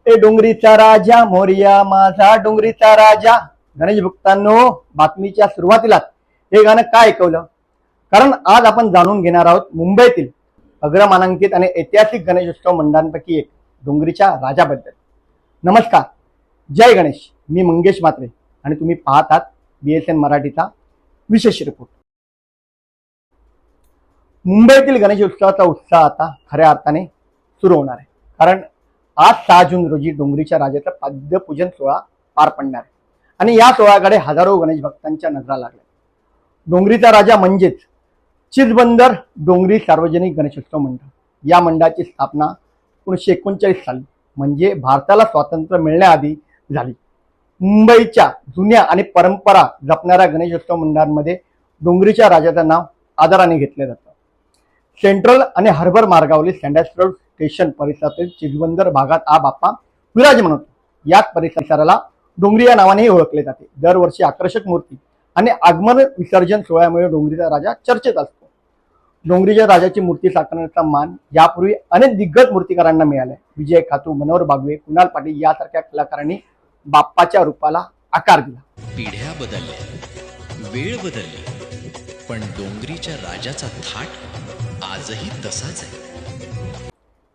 ए डोंगरीचा राजा मोरया माझा डोंगरीचा राजा. गणेश भक्तांनो, बातमीच्या सुरुवातीलाच हे गाणं का ऐकवलं? कारण आज आपण जाणून घेणार आहोत मुंबईतील अग्रमानांकित आणि ऐतिहासिक गणेशोत्सव मंडळांपैकी एक डोंगरीच्या राजाबद्दल. नमस्कार, जय गणेश. मी मंगेश म्हात्रे आणि तुम्ही पाहत आहात BSN मराठीचा विशेष रिपोर्ट. मुंबईतील गणेशोत्सवाचा उत्साह आता खऱ्या अर्थाने सुरू होणार आहे. कारण आज 6 जून रोजी डोंगरीच्या राजाचा पाद्यपूजन सोहळा पार पडणार आहे आणि या सोहळ्याकडे हजारो गणेश भक्तांच्या नजरा लागल्या. डोंगरीचा राजा म्हणजेच चिचबंदर डोंगरी सार्वजनिक गणेशोत्सव मंडळ. या मंडळाची स्थापना 1939 साली म्हणजे भारताला स्वातंत्र्य मिळण्याआधी झाली. मुंबईच्या जुन्या आणि परंपरा जपणाऱ्या गणेशोत्सव मंडळांमध्ये डोंगरीच्या राजाचं नाव आदराने घेतलं जातं. सेंट्रल आणि हार्बर मार्गावरील सँडल्स रोड स्टेशन परिसरातील चिचबंदर भागात हा बाप्पा विराजमान होतो. याच परिसराला डोंगरी या नावानेही ओळखले जाते. दरवर्षी आकर्षक मूर्ती आणि आगमन विसर्जन सोहळ्यामुळे डोंगरीचा राजा चर्चेत असतो. डोंगरीच्या राजाची मूर्ती साकारण्याचा मान यापूर्वी अनेक दिग्गज मूर्तिकारांना मिळाला. विजय खातू, मनोहर बागवे, कुणाल पाटील यासारख्या कलाकारांनी बाप्पाच्या रूपाला आकार दिला. पिढ्या बदलल्या, वेळ बदलली, पण डोंगरीच्या राजाचा थाट आजही तसाच आहे.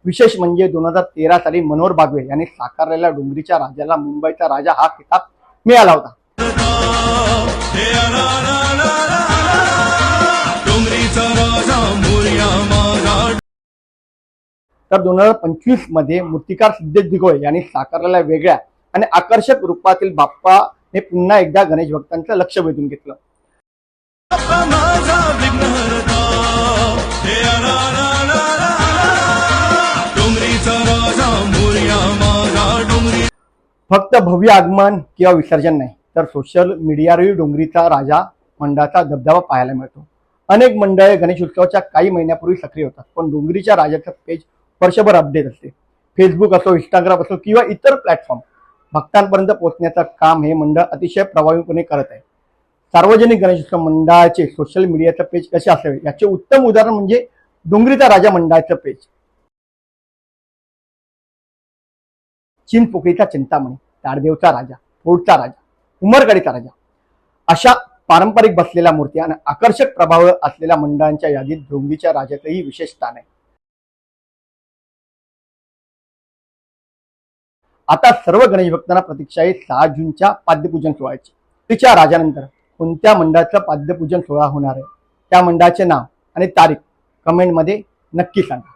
विशेष म्हणजे 2013 साली मनोहर बागवे यांनी साकारलेल्या डोंगरीच्या राजाला मुंबईचा राजा हा किताब मिळाला होता. तर 2025 मध्ये मूर्तिकार सिद्धेश दिघोळे यांनी साकारलेल्या वेगळ्या आणि आकर्षक रूपातील बाप्पा हे पुन्हा एकदा गणेश भक्तांचं लक्ष वेधून घेतलं. फक्त भव्य आगमन किंवा विसर्जन नाही, तर सोशल मीडियावरही डोंगरीचा राजा मंडळाचा दबदबा पाहायला मिळतो. अनेक मंडळे गणेशोत्सवाच्या काही महिन्यापूर्वी सक्रिय होतात, पण डोंगरीच्या राजाचं पेज वर्षभर अपडेट असते. फेसबुक असो, इंस्टाग्राम असो किंवा इतर प्लॅटफॉर्म भक्तांपर्यंत पोहोचण्याचं काम हे मंडळ अतिशय प्रभावीपणे करत आहे. सार्वजनिक गणेशोत्सव मंडळाचे सोशल मीडियाचं पेज कसे असावे याचे उत्तम उदाहरण म्हणजे डोंगरीचा राजा मंडळाचं पेज. चिंचपोकळीचा चिंतामणी, ताडदेवचा राजा, फोर्टचा राजा, उमरकडीचा राजा अशा पारंपरिक बसलेल्या मूर्ती आणि आकर्षक प्रभाव असलेल्या मंडळांच्या यादीत डोंगरीच्या राजाचंही विशेष स्थान आहे. आता सर्व गणेश भक्तांना प्रतीक्षा आहे 6 जूनच्या पाद्यपूजन सोहळ्याची. तिच्या राजानंतर कोणत्या मंडळाचं पाद्यपूजन सोहळा होणार आहे, त्या मंडळाचे नाव आणि तारीख कमेंटमध्ये नक्की सांगा.